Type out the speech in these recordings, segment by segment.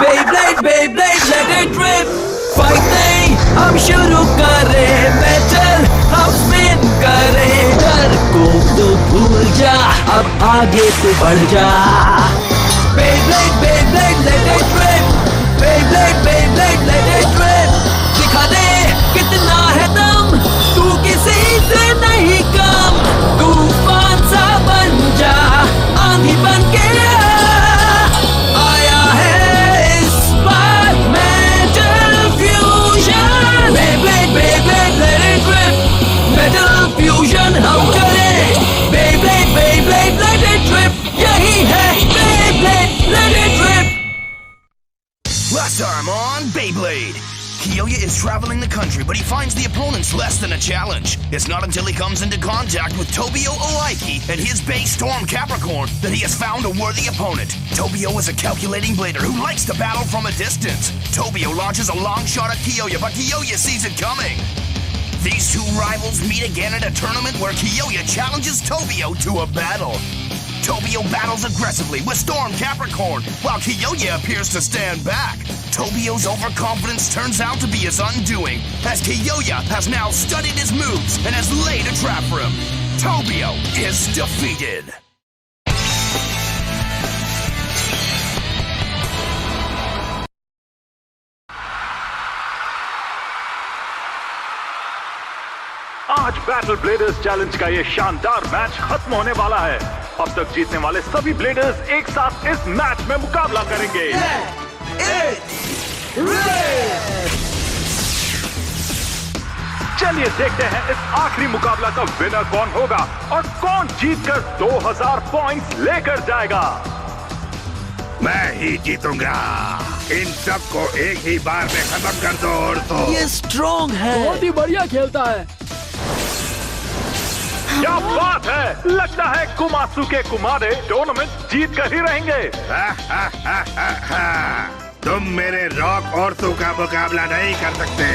Beyblade, Beyblade, let it rip. Fight नहीं हम शुरू करें, बैटल हम स्पिन करें। डर को तो भूल जा, अब आगे तो बढ़ जा। Beyblade, Beyblade, let it rip. Beyblade, Beyblade, let it rip. दिखा दे कितना है दम, तू किसी से नहीं कम। तूफान सा बन जा, आंधी बन के आया है इस बार metal fusion. Beyblade, Beyblade, let it rip. Metal fusion हम करें। Beyblade, Beyblade, let it rip. यही है Beyblade, let it rip. Last time on Beyblade, Kiyoya is traveling the country, but he finds the opponents less than a challenge. It's not until he comes into contact with Tobio Oiki at his base Storm Capricorn that he has found a worthy opponent. Tobio is a calculating blader who likes to battle from a distance. Tobio launches a long shot at Kiyoya, but Kiyoya sees it coming. These two rivals meet again at a tournament where Kiyoya challenges Tobio to a battle. Tobio battles aggressively with Storm Capricorn, while Kiyoya appears to stand back. Tobio's overconfidence turns out to be his undoing, as Kiyoya has now studied his moves and has laid a trap for him. Tobio is defeated. आज battle bladers challenge का ये शानदार match खत्म होने वाला है। अब तक जीतने वाले सभी ब्लेडर्स एक साथ इस मैच में मुकाबला करेंगे। चलिए देखते हैं इस आखिरी मुकाबला का विनर कौन होगा और कौन जीतकर 2000 पॉइंट्स लेकर जाएगा। मैं ही जीतूंगा। इन सबको एक ही बार में खत्म कर दो और तो। ये स्ट्रॉन्ग है, बहुत ही बढ़िया खेलता है। क्या बात है, लगता है कुमासुके कुमारे टूर्नामेंट जीत कर ही रहेंगे। तुम मेरे रॉक और का मुकाबला नहीं कर सकते।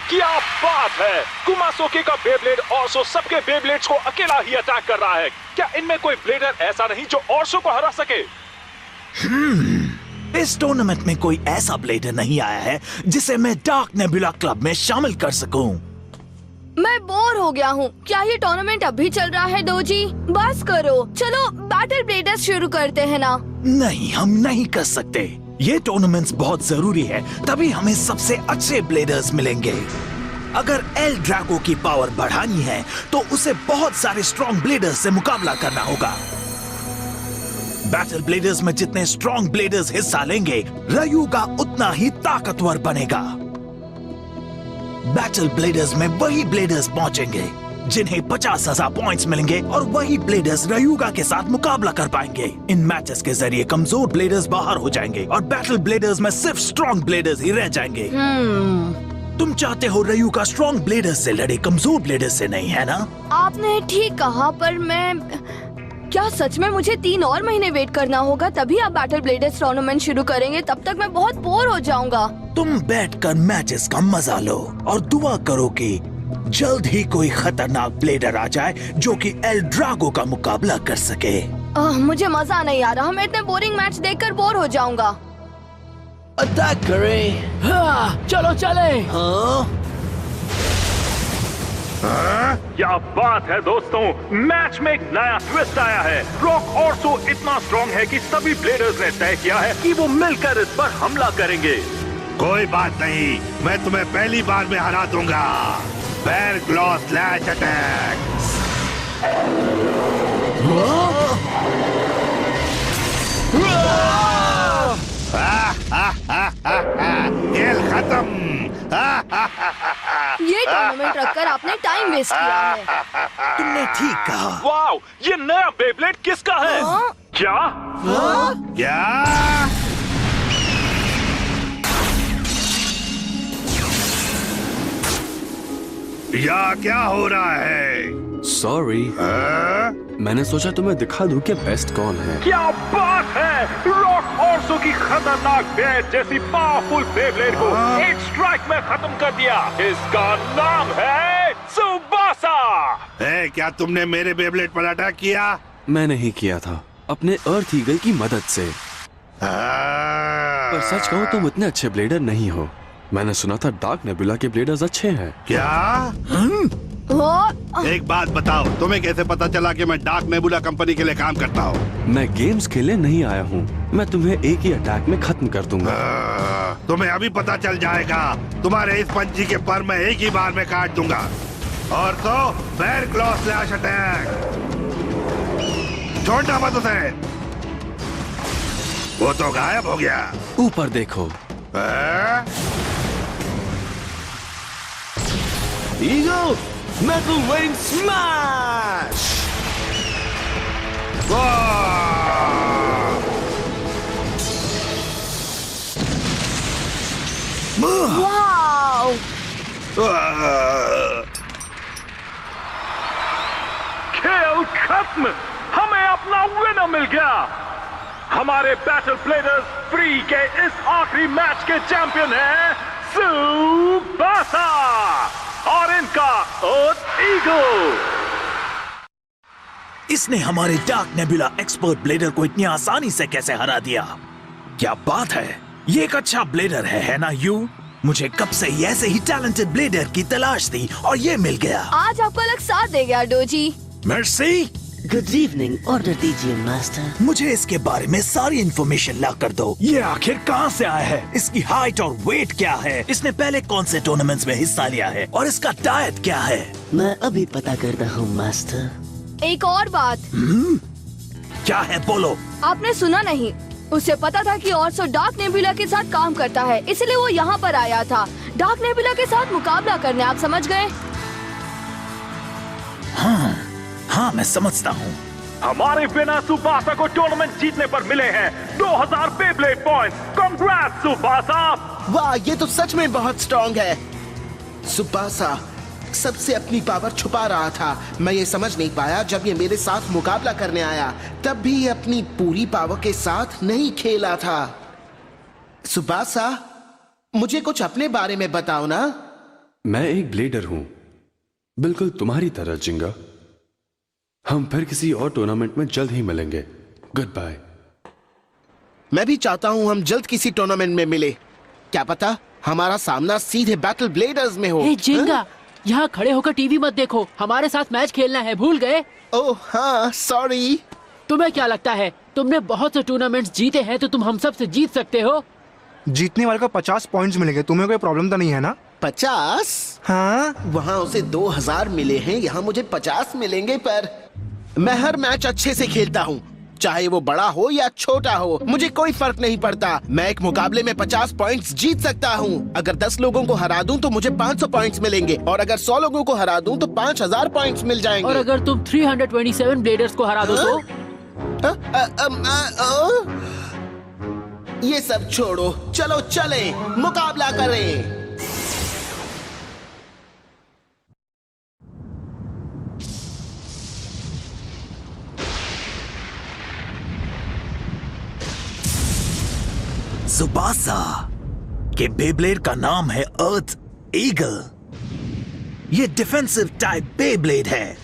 क्या बात है, कुमासुके का बेब्लेड ऑर्सो सबके बेब्लेड्स को अकेला ही अटैक कर रहा है। क्या इनमें कोई ब्लेडर ऐसा नहीं जो ऑर्सो को हरा सके? इस टूर्नामेंट में कोई ऐसा ब्लेडर नहीं आया है जिसे मैं डार्क नेबुला क्लब में शामिल कर सकूं। मैं बोर हो गया हूँ। क्या ये टूर्नामेंट अभी चल रहा है दोजी? बस करो, चलो बैटल ब्लेडर्स शुरू करते हैं ना। नहीं, हम नहीं कर सकते। ये टूर्नामेंट्स बहुत जरूरी है, तभी हमें सबसे अच्छे ब्लेडर्स मिलेंगे। अगर एल ड्रैगो की पावर बढ़ानी है तो उसे बहुत सारे स्ट्रॉन्ग ब्लेडर्स से मुकाबला करना होगा। बैटल ब्लेडर्स में जितने स्ट्रॉन्ग ब्लेडर्स हिस्सा लेंगे, रयूगा उतना ही ताकतवर बनेगा। बैटल ब्लेडर्स में वही ब्लेडर्स पहुंचेंगे जिन्हें 50,000 पॉइंट्स मिलेंगे और वही ब्लेडर्स रयूगा के साथ मुकाबला कर पाएंगे। इन मैचेस के जरिए कमजोर ब्लेडर्स बाहर हो जाएंगे और बैटल ब्लेडर्स में सिर्फ स्ट्रॉन्ग ब्लेडर्स ही रह जाएंगे। तुम चाहते हो रयूगा स्ट्रॉन्ग ब्लेडर्स से लड़े, कमजोर ब्लेडर्स से नहीं, है ना? आपने ठीक कहा, पर क्या सच में मुझे 3 और महीने वेट करना होगा तभी आप बैटल ब्लेडर्स टूर्नामेंट शुरू करेंगे? तब तक मैं बहुत बोर हो जाऊंगा। तुम बैठकर मैचेस का मजा लो और दुआ करो कि जल्द ही कोई खतरनाक ब्लेडर आ जाए जो कि एल ड्रैगो का मुकाबला कर सके। मुझे मजा नहीं आ रहा। मैं इतने बोरिंग मैच देखकर बोर हो जाऊंगा। अटैक करें। हाँ, चलो चले। हाँ? क्या बात है दोस्तों, मैच में एक नया ट्विस्ट आया है। रॉक ऑर्सो इतना स्ट्रॉन्ग है कि सभी ब्लेडर्स ने तय किया है कि वो मिलकर इस पर हमला करेंगे। कोई बात नहीं, मैं तुम्हें पहली बार में हरा दूंगा। Bear claw slash attack. खेल खत्म। ये टूर्नामेंट रखकर आपने टाइम वेस्ट किया है। तुमने ठीक कहा। वाओ, ये नया बेब्लेड किसका है? क्या? क्या? या क्या हो रहा है? सॉरी, मैंने सोचा तुम्हें दिखा दूं कि बेस्ट कौन है। क्या बात है, रॉक ऑर्सो की खतरनाक बेट जैसी पावरफुल बेब्लेड को एक स्ट्राइक में खत्म कर दिया। इसका नाम है सुबासा। क्या तुमने मेरे बेब्लेड पर अटैक किया? मैंने ही किया था, अपने अर्थ ईगल की मदद से। पर सच कहूँ तुम इतने अच्छे ब्लेडर नहीं हो। मैंने सुना था डार्क नेबुला के ब्लेडर्स अच्छे हैं। क्या? वो एक बात बताओ, तुम्हें कैसे पता चला कि मैं डार्क नेबुला कंपनी के लिए काम करता हूँ? मैं गेम्स खेलने नहीं आया हूँ। मैं तुम्हें एक ही अटैक में खत्म कर दूंगा। तुम्हें अभी पता चल जाएगा। तुम्हारे इस पंछी के पर मैं एक ही बार में काट दूंगा। और तो बेर क्लॉ स्लैश अटैक। छोड़ना मत उसे। वो तो गायब हो गया। ऊपर देखो। Eagle metal wing smash. Wow! खेल खत्म। हमें अपना विनर मिल गया। हमारे बैटल ब्लेडर्स फ्री के इस आखिरी मैच के चैंपियन हैं सुबासा और इनका ईगल। इसने हमारे डार्क नेबुला एक्सपर्ट ब्लेडर को इतनी आसानी से कैसे हरा दिया? क्या बात है, ये एक अच्छा ब्लेडर है ना यू? मुझे कब से ऐसे ही टैलेंटेड ब्लेडर की तलाश थी और ये मिल गया। आज आपको अलग साथ दे गया doji. Mercy, good evening, order दीजिए मास्टर। मुझे इसके बारे में सारी इन्फॉर्मेशन ला कर दो। ये आखिर कहाँ से आया है? इसकी हाइट और वेट क्या है? इसने पहले कौन से टूर्नामेंट्स में हिस्सा लिया है? और इसका डाइट क्या है? मैं अभी पता करता हूँ मास्टर। एक और बात। क्या है, बोलो। आपने सुना नहीं? उसे पता था कि ऑर्सो डार्क नेबुला के साथ काम करता है, इसलिए वो यहाँ पर आया था डार्क नेबुला के साथ मुकाबला करने। आप समझ गए? हाँ, मैं समझता हूँ। हमारे विनर सुबासा को टूर्नामेंट जीतने पर मिले हैं 2000 बेब्लेड पॉइंट्स। Congrats Tsubasa. वाह, ये तो सच में बहुत स्ट्रॉन्ग है। सुबासा सबसे अपनी पावर छुपा रहा था। मैं ये समझ नहीं पाया जब ये मेरे साथ मुकाबला करने आया, तब भी ये अपनी पूरी पावर के साथ नहीं खेला था। सुबासा, मुझे कुछ अपने बारे में बताओ ना। मैं एक ब्लेडर हूँ, बिल्कुल तुम्हारी तरह जिंगा। हम फिर किसी और टूर्नामेंट में जल्द ही मिलेंगे। Good bye. मैं भी चाहता हूँ हम जल्द किसी टूर्नामेंट में मिले। क्या पता हमारा सामना सीधे बैटल ब्लेडर्स में हो। ए जिंगा, यहाँ खड़े होकर टीवी मत देखो, हमारे साथ मैच खेलना है, भूल गए? ओह हाँ, सॉरी। तुम्हें क्या लगता है, तुमने बहुत से टूर्नामेंट्स जीते हैं तो तुम हम सब से जीत सकते हो? जीतने वाले को 50 पॉइंट्स मिलेंगे। तुम्हें कोई प्रॉब्लम तो नहीं है ना? 50? हाँ, वहाँ उसे 2000 मिले हैं, यहाँ मुझे 50 मिलेंगे। पर मैं हर मैच अच्छे से खेलता हूँ, चाहे वो बड़ा हो या छोटा हो, मुझे कोई फर्क नहीं पड़ता। मैं एक मुकाबले में 50 पॉइंट्स जीत सकता हूँ। अगर 10 लोगों को हरा दूं तो मुझे 500 पॉइंट्स मिलेंगे, और अगर 100 लोगों को हरा दूं तो 5000 पॉइंट्स मिल जाएंगे। और अगर तुम 327 ब्लेडर्स को हरा दो तो? ये सब छोड़ो, चलो चले मुकाबला करें। सुबासा के बेब्लेड का नाम है अर्थ ईगल। ये डिफेंसिव टाइप बेब्लेड है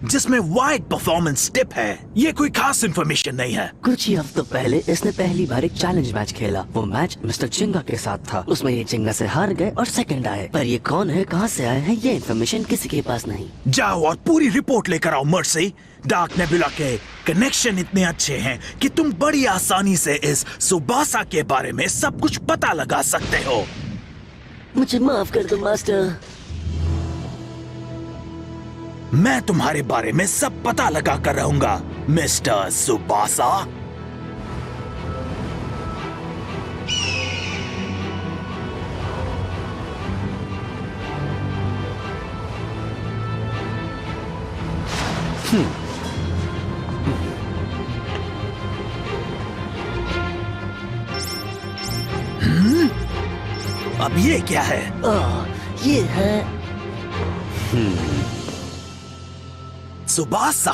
जिसमें वाइड परफॉर्मेंस टिप है। ये कोई खास इंफॉर्मेशन नहीं है। कुछ ही हफ्तों पहले इसने पहली बार एक चैलेंज मैच खेला। वो मैच मिस्टर चिंगा के साथ था। उसमें ये चिंगा से हार गए और सेकंड आए। पर ये कौन है, कहाँ से आए हैं, ये इन्फॉर्मेशन किसी के पास नहीं। जाओ और पूरी रिपोर्ट लेकर आओ मर्सी। डार्क नेबुला के कनेक्शन इतने अच्छे हैं कि तुम बड़ी आसानी से इस सुबासा के बारे में सब कुछ पता लगा सकते हो। मुझे माफ कर दो मास्टर। मैं तुम्हारे बारे में सब पता लगा कर रहूंगा मिस्टर सुबासा। अब ये क्या है? ये है सुबासा।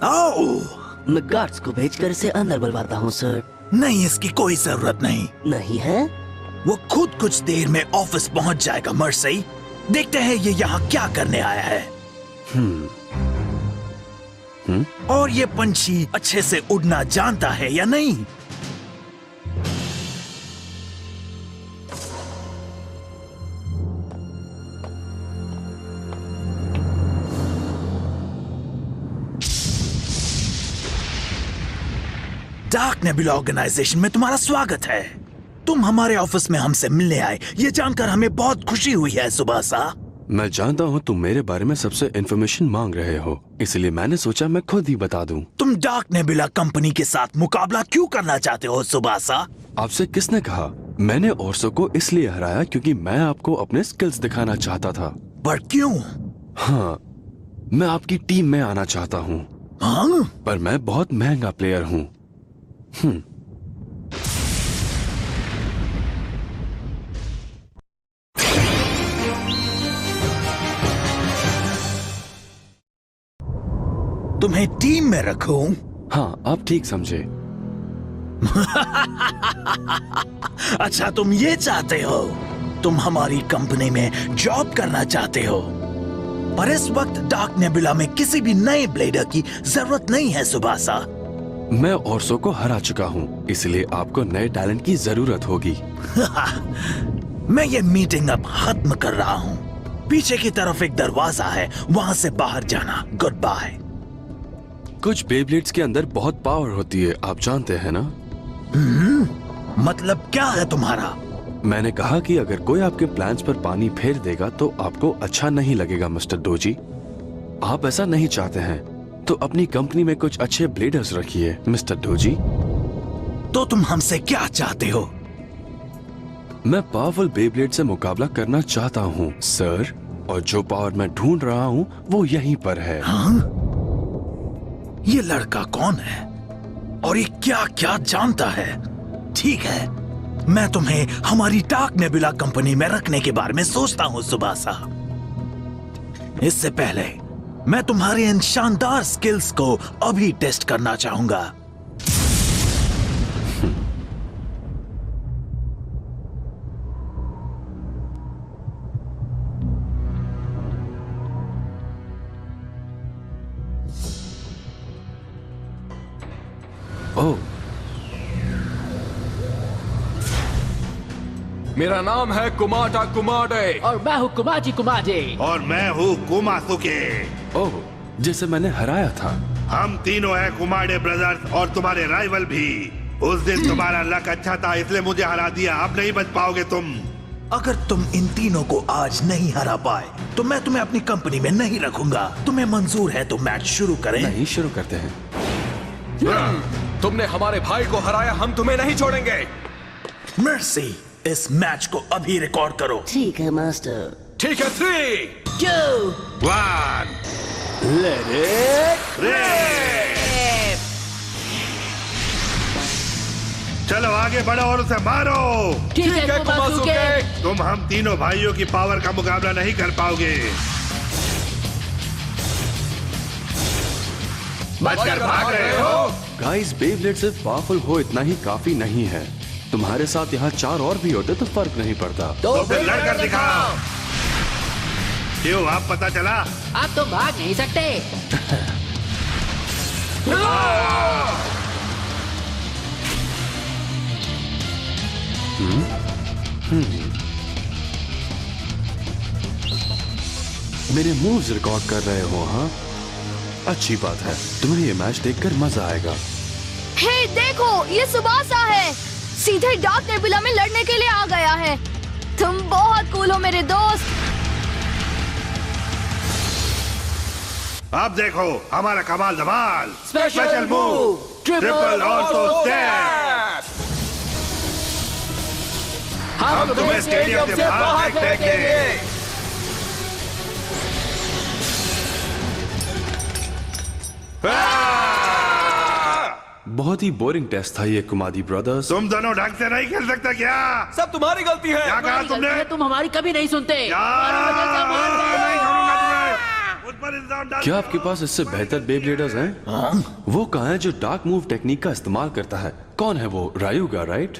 ओह, मैं गार्ड्स को भेजकर इसे अंदर बुलवाता हूँ सर। नहीं, इसकी कोई जरूरत नहीं। नहीं है? वो खुद कुछ देर में ऑफिस पहुंच जाएगा मर्सी। देखते हैं ये यहाँ क्या करने आया है। और ये पंछी अच्छे से उड़ना जानता है या नहीं? डार्क नेबुला ऑर्गेनाइजेशन में तुम्हारा स्वागत है। तुम हमारे ऑफिस में हमसे मिलने आए, ये जानकर हमें बहुत खुशी हुई है सुबासा। मैं जानता हूँ तुम मेरे बारे में सबसे इन्फॉर्मेशन मांग रहे हो, इसलिए मैंने सोचा मैं खुद ही बता दूं। तुम डार्क नेबुला कंपनी के साथ मुकाबला क्यों करना चाहते हो सुबासा? आपसे किसने कहा? मैंने ओर्सो को इसलिए हराया क्योंकि मैं आपको अपने स्किल्स दिखाना चाहता था। पर क्यों? हाँ, मैं आपकी टीम में आना चाहता हूँ। हाँ? पर मैं बहुत महंगा प्लेयर हूँ। तुम्हें टीम में रखूं? हाँ, आप ठीक समझे। अच्छा, तुम ये चाहते हो? तुम हमारी कंपनी में जॉब करना चाहते हो? पर इस वक्त डार्क नेबुला में किसी भी नए ब्लेडर की जरूरत नहीं है सुबासा। मैं ओर्सो को हरा चुका हूँ, इसलिए आपको नए टैलेंट की जरूरत होगी। मैं ये मीटिंग अब खत्म कर रहा हूँ। पीछे की तरफ एक दरवाजा है, वहाँ से बाहर जाना। Good bye. कुछ बेब्लेड्स के अंदर बहुत पावर होती है, आप जानते हैं ना? मतलब क्या है तुम्हारा? मैंने कहा कि अगर कोई आपके प्लान्स पर पानी फेर देगा तो आपको अच्छा नहीं लगेगा मिस्टर डोजी। आप ऐसा नहीं चाहते हैं तो अपनी कंपनी में कुछ अच्छे ब्लेडर्स रखिए मिस्टर डोजी। तो तुम हमसे क्या चाहते हो? मैं पावरफुल बेब्लेड से मुकाबला करना चाहता हूँ सर, और जो पावर मैं ढूंढ रहा हूँ वो यहीं पर है। हाँ? ये लड़का कौन है और ये क्या क्या जानता है? ठीक है, मैं तुम्हें हमारी डार्क नेबुला कंपनी में रखने के बारे में सोचता हूँ सुबासा। इससे पहले मैं तुम्हारे इन शानदार स्किल्स को अभी टेस्ट करना चाहूंगा। ओह, मेरा नाम है कुमाटा कुमाडे। और मैं हूँ कुमाजी कुमाजे। और मैं हूँ कुमासुके। ओह, जिसे मैंने हराया था। हम तीनों हैं कुमाडे ब्रदर्स और तुम्हारे राइवल भी। उस दिन तुम्हारा लक अच्छा था इसलिए मुझे हरा दिया, अब नहीं बच पाओगे तुम। अगर तुम इन तीनों को आज नहीं हरा पाए तो मैं तुम्हें अपनी कंपनी में नहीं रखूंगा। तुम्हें मंजूर है तो मैच शुरू करें? नहीं, शुरू करते हैं। तुमने हमारे भाई को हराया, हम तुम्हें नहीं छोड़ेंगे। मर्सी, इस मैच को अभी रिकॉर्ड करो। ठीक है मास्टर। ठीक है, 3, 2, 1 let it rip। चलो आगे बढ़ो और उसे मारो। ठीक है कुमासुके। तुम हम तीनों भाइयों की पावर का मुकाबला नहीं कर पाओगे। बचकर भाग रहे हो। गाइस, बेब्लेड सिर्फ पावरफुल हो इतना ही काफी नहीं है। तुम्हारे साथ यहाँ 4 और भी होते तो फर्क नहीं पड़ता। तो फिर लड़कर दिखाओ। क्यों, आप पता चला? आप तो भाग नहीं सकते। मेरे मूव्स रिकॉर्ड कर रहे हो? हाँ, अच्छी बात है। तुम्हें ये मैच देखकर मजा आएगा। हे देखो, ये सुबासा है, सीधे डार्क नेबुला में लड़ने के लिए आ गया है। तुम बहुत कूल हो मेरे दोस्त। अब देखो हमारा कमाल धमाल special move, triple ortho step. हम तुम्हें स्टेडियम से बाहर फेंकेंगे। बहुत ही बोरिंग टेस्ट था ये कुमादी ब्रदर्स। तुम दोनों ढंग से नहीं खेल सकते क्या? सब तुम्हारी गलती है। क्या कहा तुमने? तुम हमारी कभी नहीं सुनते। नहीं छोड़ूंगा तुम्हें। मुझ पर इल्जाम डाल। क्या आपके पास इससे बेहतर बेब्लेडर्स हैं? वो कहाँ है जो डार्क मूव टेक्निक का इस्तेमाल करता है? कौन है वो? रायुगा, राइट?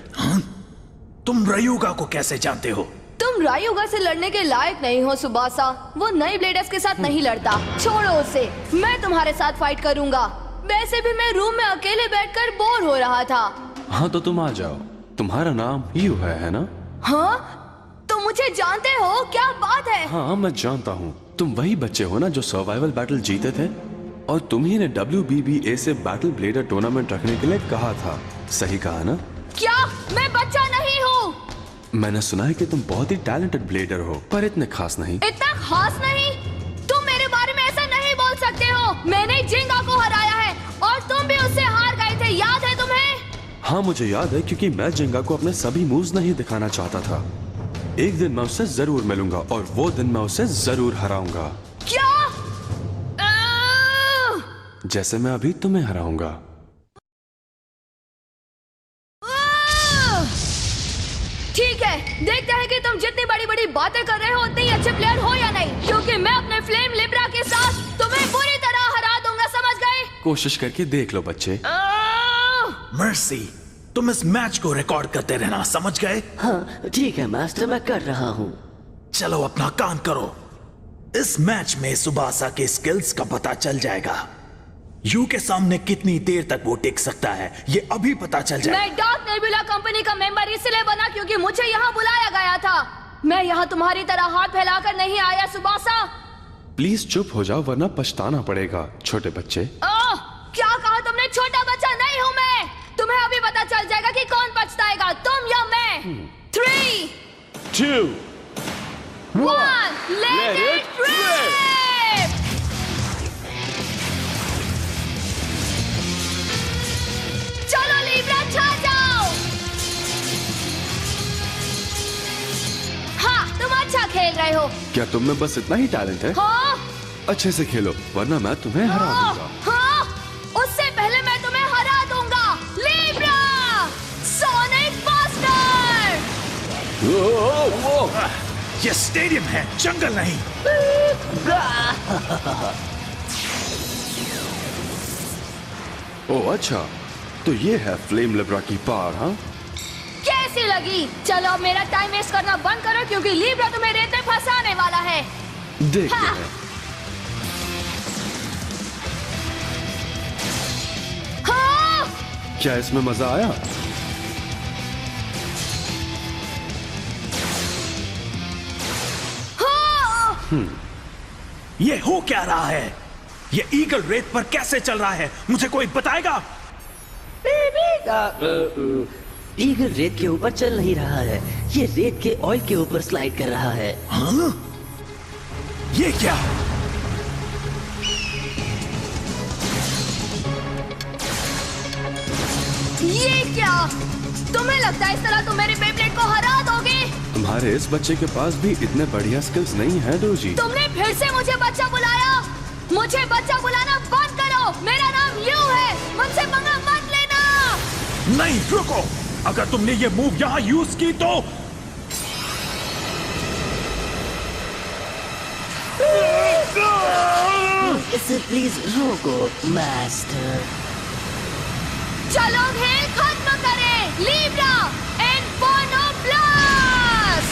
तुम रायुगा को कैसे जानते हो? तुम रायुगा से लड़ने के लायक नहीं हो सुबासा। वो नए ब्लेडर्स के साथ नहीं लड़ता। छोड़ो उसे, मैं तुम्हारे साथ फाइट करूंगा। वैसे भी मैं रूम में अकेले बैठकर बोर हो रहा था। हाँ, तो तुम आ जाओ। तुम्हारा नाम यू है ना? हाँ, तुम मुझे जानते हो? क्या बात है? हाँ, मैं जानता हूँ। तुम वही बच्चे हो ना जो सर्वाइवल बैटल जीते थे और तुम ही ने WBBA से बैटल ब्लेडर टूर्नामेंट रखने के लिए कहा था, सही कहा ना? क्या मैं बच्चा नहीं हूँ? मैंने सुना है कि तुम बहुत ही टैलेंटेड ब्लेडर हो, पर इतने खास नहीं। इतना खास नहीं? तुम मेरे बारे में ऐसा नहीं बोल सकते हो। मैंने जिंगा को हराया है और तुम भी उससे हार गए थे, याद है तुम्हें? हाँ मुझे याद है, क्योंकि मैं जिंगा को अपने सभी मूव्स नहीं दिखाना चाहता था। एक दिन मैं उससे जरूर मिलूंगा और वो दिन मैं उसे जरूर हराऊंगा। क्या? जैसे मैं अभी तुम्हें हराऊंगा। ठीक है, देखते हैं कि तुम जितनी बड़ी बड़ी बातें कर रहे हो उतने ही अच्छे प्लेयर हो या नहीं, क्योंकि मैं अपने फ्लेम लिब्रा के साथ तुम्हें बुरी तरह हरा दूंगा, समझ गए? कोशिश करके देख लो बच्चे। मर्सी, तुम इस मैच को रिकॉर्ड करते रहना, समझ गए? हाँ ठीक है मास्टर, मैं कर रहा हूँ। चलो अपना काम करो। इस मैच में सुबासा के स्किल्स का पता चल जाएगा। यू के सामने कितनी देर तक वो टिक सकता है, ये अभी पता चल जाएगा। मैं डार्क नेबुला कंपनी का मेंबर इसलिए बना क्योंकि मुझे यहाँ बुलाया गया था। मैं यहाँ तुम्हारी तरह हाथ फैलाकर नहीं आया सुबासा। प्लीज चुप हो जाओ वरना पछताना पड़ेगा, छोटे बच्चे। क्या कहा तुमने? छोटा बच्चा नहीं हूँ मैं। तुम्हें अभी पता चल जाएगा कि कौन पछताएगा, तुम या मैं। 3, 2, 1, let it rip! चलो लीब्रा, छा जाओ। हाँ, तुम अच्छा खेल रहे हो। क्या तुम में बस इतना ही टैलेंट है? हाँ, अच्छे से खेलो वरना मैं तुम्हें हरा दूंगा। हाँ, उससे पहले मैं तुम्हें हरा दूंगा। Libra, sonic bastard. ये स्टेडियम है, जंगल नहीं। ओह अच्छा, तो ये है फ्लेम लिब्रा की पावर, हाँ? कैसी लगी? चलो अब मेरा टाइम वेस्ट करना बंद करो, क्योंकि लीब्रा तुम्हें रेत में फंसाने वाला है। देखते हाँ। हैं। हाँ। क्या इसमें मजा आया? हाँ। ये हो क्या रहा है? ये ईगल रेत पर कैसे चल रहा है? मुझे कोई बताएगा? ईगल रेत के ऊपर चल नहीं रहा है, ये रेत के ऑयल के ऊपर स्लाइड कर रहा है। हाँ? ये क्या? ये क्या? तुम्हें लगता है इस तरह तुम मेरे बेब्लेड को हरा दोगे? तुम्हारे इस बच्चे के पास भी इतने बढ़िया स्किल्स नहीं है डोजी। तुमने फिर से मुझे बच्चा बुलाया। मुझे बच्चा बुलाना बंद करो। मेरा नाम यू है, मुझसे पंगा मत लेना। नहीं, रुको। अगर तुमने ये मूव यहाँ यूज की तो इसे प्लीज रोको मास्टर। चलो खेल खत्म करें। Libra, inferno blast.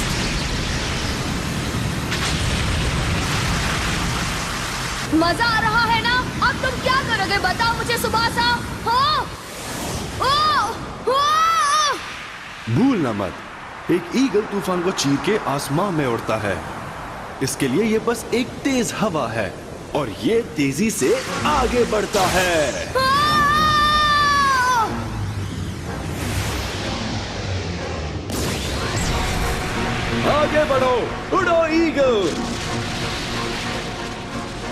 मजा आ रहा है ना? अब तुम क्या करोगे बताओ मुझे सुबासा। हाँ? भूलना मत, एक ईगल तूफान को चीर के आसमान में उड़ता है। इसके लिए ये बस एक तेज हवा है और ये तेजी से आगे बढ़ता है। आगे बढ़ो, उड़ो ईगल।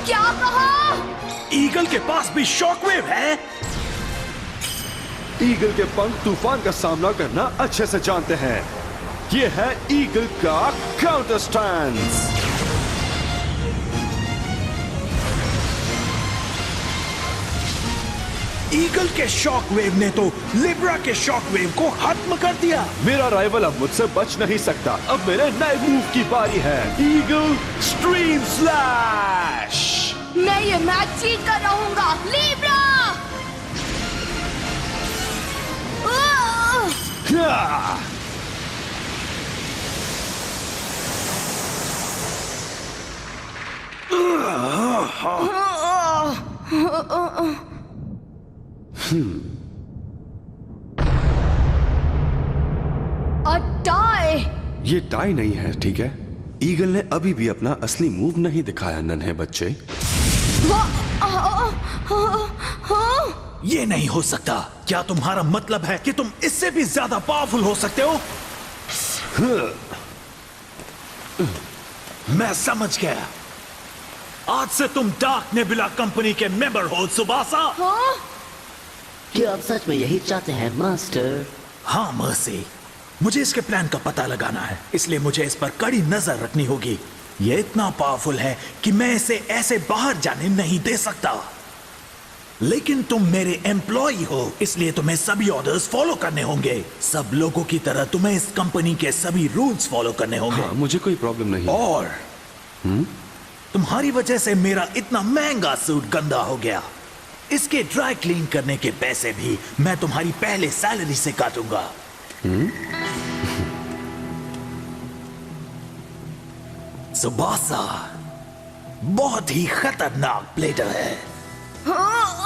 क्या कहा? ईगल के पास भी शॉकवेव है। ईगल के पंख तूफान का सामना करना अच्छे से जानते हैं। ये है ईगल का काउंटर स्टैंस। ईगल के शॉकवेव ने तो लिब्रा के शॉकवेव को खत्म कर दिया। मेरा राइवल अब मुझसे बच नहीं सकता। अब मेरे नए मूव की बारी है, ईगल स्ट्रीम स्लैश। मैं ये मैच जीत कर रहूंगा। Libra, tie. ये टाई नहीं है, ठीक है? ईगल ने अभी भी अपना असली मूव नहीं दिखाया, नन्हे बच्चे। ये नहीं हो सकता। क्या तुम्हारा मतलब है कि तुम इससे भी ज्यादा पावरफुल हो सकते हो? मैं समझ गया। आज से तुम डार्क नेबुला कंपनी के मेंबर हो, सुबासा। हाँ? क्या आप सच में यही चाहते हैं मास्टर? हाँ मर्सी, मुझे इसके प्लान का पता लगाना है, इसलिए मुझे इस पर कड़ी नजर रखनी होगी। ये इतना पावरफुल है कि मैं इसे ऐसे बाहर जाने नहीं दे सकता। लेकिन तुम मेरे एम्प्लॉय हो, इसलिए तुम्हें सभी ऑर्डर्स फॉलो करने होंगे। सब लोगों की तरह तुम्हें इस कंपनी के सभी रूल्स फॉलो करने होंगे। हाँ, मुझे कोई प्रॉब्लम नहीं। और तुम्हारी वजह से मेरा इतना महंगा सूट गंदा हो गया। इसके ड्राई क्लीन करने के पैसे भी मैं तुम्हारी पहले सैलरी से काटूंगा। सुबासा बहुत ही खतरनाक ब्लेडर है। हाँ?